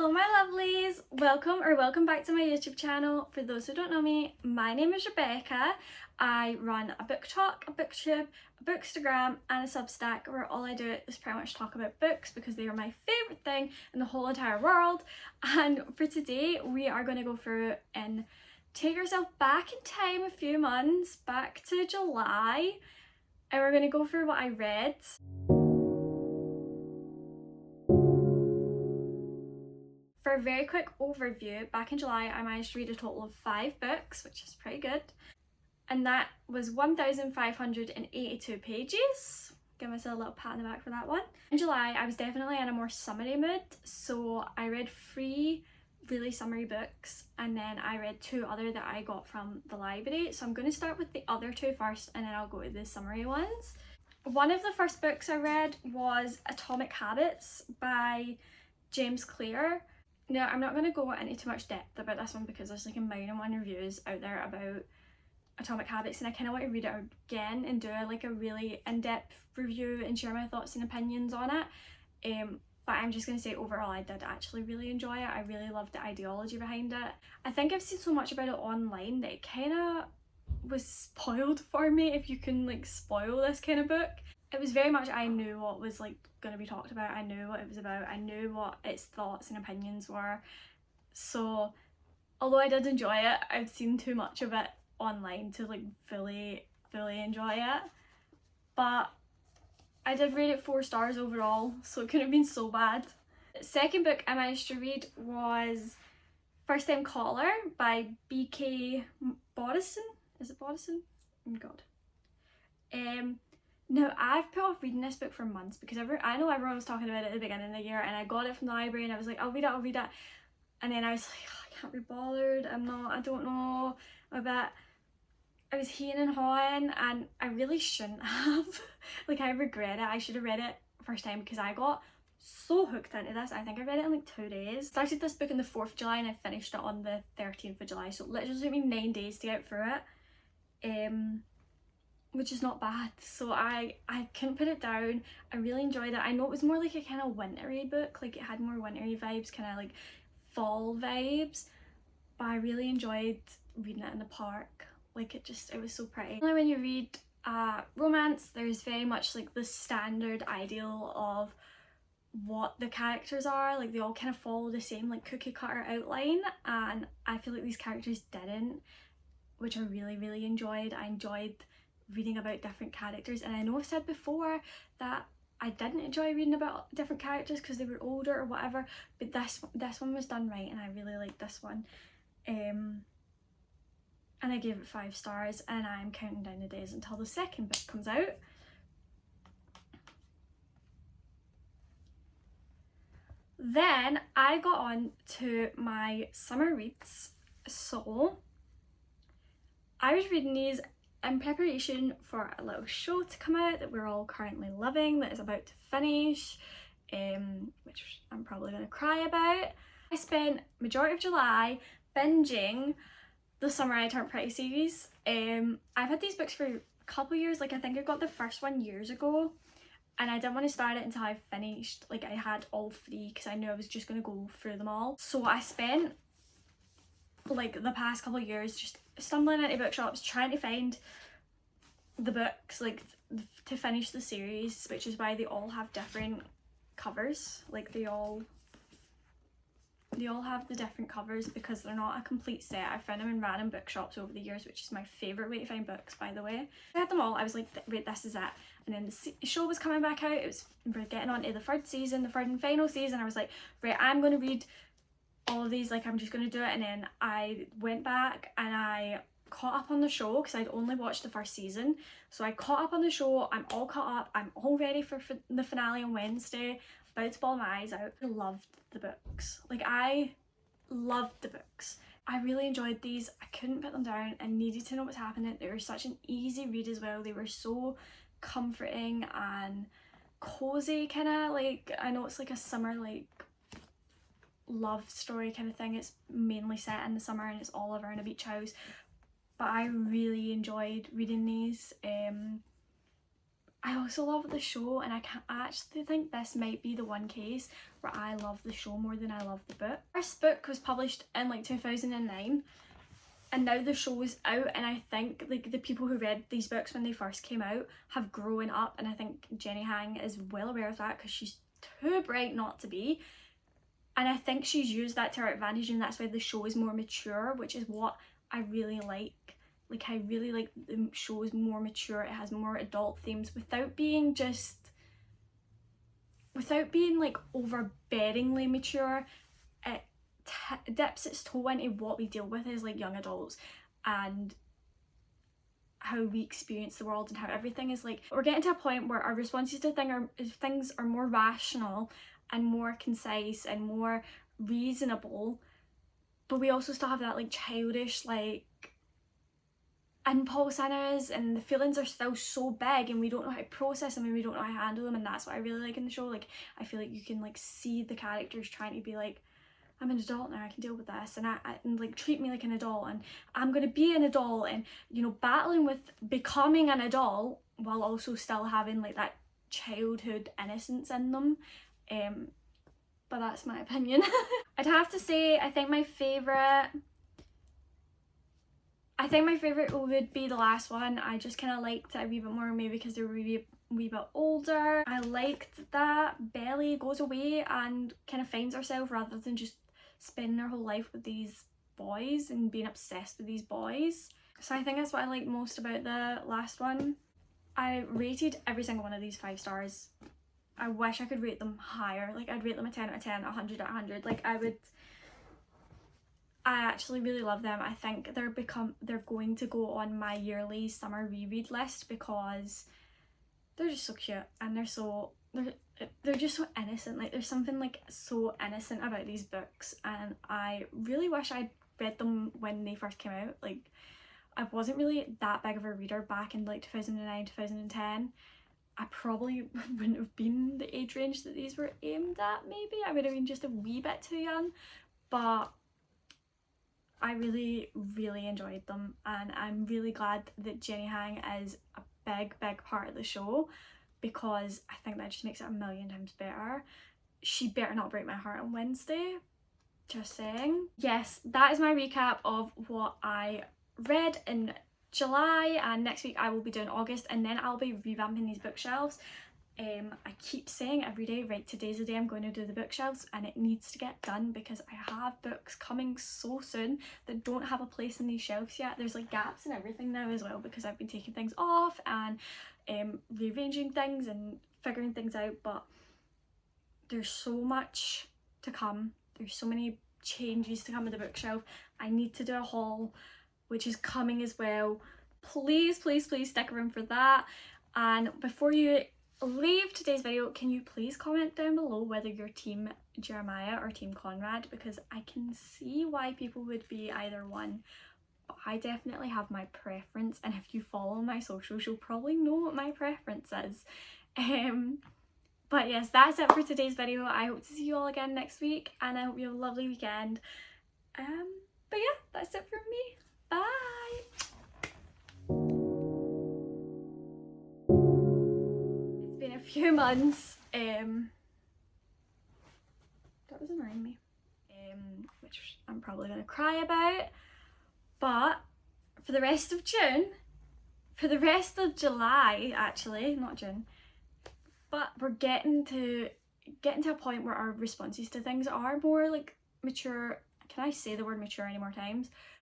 Hello my lovelies, welcome back to my YouTube channel. For those who don't know me, my name is Rebecca. I run a book talk, a booktube, a bookstagram and a substack where all I do is pretty much talk about books because they are my favourite thing in the whole entire world. And for today we are going to go through and take ourselves back in time a few months, back to July, and we're going to go through what I read. For a very quick overview, back in July I managed to read a total of 5 books, which is pretty good, and that was 1,582 pages. Give myself a little pat on the back for that one. In July I was definitely in a more summery mood, so I read 3 really summery books and then I read 2 other that I got from the library. So I'm going to start with the other 2 first and then I'll go to the summery ones. One of the first books I read was Atomic Habits by James Clear. Now, I'm not going to go into too much depth about this one because there's like 1,000,001 reviews out there about Atomic Habits, and I kind of want to read it again and do like a really in-depth review and share my thoughts and opinions on it. But I'm just going to say overall I did actually really enjoy it. I really loved the ideology behind it. I think I've seen so much about it online that it kind of was spoiled for me, if you can like spoil this kind of book. It was very much, I knew what was like going to be talked about, I knew what it was about, I knew what its thoughts and opinions were. So although I did enjoy it, I've seen too much of it online to like fully enjoy it. But I did rate it 4 stars overall, so it couldn't have been so bad. The second book I managed to read was First Time Caller by B.K. Bodison. Is it Bodison? Oh god. Now, I've put off reading this book for months because I know everyone was talking about it at the beginning of the year, and I got it from the library and I was like, I'll read it. And then I was like, oh, I can't be bothered, I don't know, I was heen and hawing, and I really shouldn't have. Like, I regret it. I should have read it first time because I got so hooked into this. I think I read it in like 2 days. Started this book on the 4th of July and I finished it on the 13th of July, so it literally took me 9 days to get through it. Which is not bad, so I couldn't put it down. I really enjoyed it. I know it was more like a kind of wintry book, like it had more wintry vibes, kind of like fall vibes, but I really enjoyed reading it in the park. Like it was so pretty. When you read romance, there's very much like the standard ideal of what the characters are, like they all kind of follow the same like cookie cutter outline, and I feel like these characters didn't, which I really enjoyed. I enjoyed reading about different characters, and I know I've said before that I didn't enjoy reading about different characters because they were older or whatever, but this one was done right and I really liked this one. And I gave it 5 stars, and I'm counting down the days until the second book comes out. Then I got on to my summer reads, so I was reading these in preparation for a little show to come out that we're all currently loving, that is about to finish, which I'm probably going to cry about. I spent majority of July binging the Summer I Turned Pretty series. I've had these books for a couple years, like I think I got the first one years ago, and I didn't want to start it until I finished, like I had all 3 because I knew I was just going to go through them all. So I spent like the past couple of years just stumbling into bookshops trying to find the books like to finish the series, which is why they all have different covers. Like they all have the different covers because they're not a complete set. I found them in random bookshops over the years, which is my favourite way to find books, by the way. I had them all. I was like, right, this is it. And then the show was coming back out. We're getting on to the 3rd season, the 3rd and final season. I was like, right, I'm going to read all of these, like I'm just going to do it. And then I went back and I caught up on the show because I'd only watched the 1st season. So I caught up on the show, I'm all caught up, I'm all ready for the finale on Wednesday, about to bawl my eyes out. I loved the books. Like I loved the books. I really enjoyed these. I couldn't put them down. I needed to know what's happening. They were such an easy read as well. They were so comforting and cozy, kind of like, I know it's like a summer like love story kind of thing. It's mainly set in the summer and it's all over in a beach house, but I really enjoyed reading these. I also love the show, and I can actually think this might be the one case where I love the show more than I love the book. First book was published in like 2009, and now the show is out, and I think like the people who read these books when they first came out have grown up, and I think Jenny Han is well aware of that because she's too bright not to be. And I think she's used that to her advantage, and that's why the show is more mature, which is what I really like. Like, I really like the show is more mature, it has more adult themes without being like overbearingly mature. It dips its toe into what we deal with as like young adults and how we experience the world and how everything is like, we're getting to a point where our responses to things are more rational and more concise and more reasonable, but we also still have that like childish like impulse in us, and the feelings are still so big and we don't know how to process them and we don't know how to handle them. And that's what I really like in the show. Like, I feel like you can like see the characters trying to be like, I'm an adult now, I can deal with this, and and like treat me like an adult, and I'm gonna be an adult, and you know, battling with becoming an adult while also still having like that childhood innocence in them. But that's my opinion. I'd have to say I think my favourite would be the last one. I just kind of liked it a wee bit more, maybe because they were a wee bit older. I liked that Belly goes away and kind of finds herself rather than just spending her whole life with these boys and being obsessed with these boys. So I think that's what I liked most about the last one. I rated every single one of these 5 stars. I wish I could rate them higher. Like, I'd rate them a 10 out of 10, 100 out of 100. Like, I actually really love them. I think they're going to go on my yearly summer reread list because they're just so cute, and they're just so innocent. Like, there's something like so innocent about these books, and I really wish I'd read them when they first came out. Like, I wasn't really that big of a reader back in like 2009, 2010. I probably wouldn't have been the age range that these were aimed at. Maybe I would have been just a wee bit too young, but I really enjoyed them, and I'm really glad that Jenny Han is a big part of the show, because I think that just makes it a million times better. She better not break my heart on Wednesday, just saying. Yes, that is my recap of what I read in July, and next week I will be doing August, and then I'll be revamping these bookshelves. I keep saying every day, right, today's the day I'm going to do the bookshelves, and it needs to get done because I have books coming so soon that don't have a place in these shelves yet. There's like gaps and everything now as well because I've been taking things off and rearranging things and figuring things out, but there's so much to come. There's so many changes to come with the bookshelf. I need to do a haul, which is coming as well. Please stick around for that. And before you leave today's video, can you please comment down below whether you're team Jeremiah or team Conrad, because I can see why people would be either one, but I definitely have my preference, and if you follow my socials you'll probably know what my preference is. But yes, that's it for today's video. I hope to see you all again next week, and I hope you have a lovely weekend. But yeah, that's it from me. Bye! It's been a few months, that was annoying me, which I'm probably going to cry about, but for the rest of June, for the rest of July actually, not June, but we're getting to a point where our responses to things are more like mature. Can I say the word mature any more times?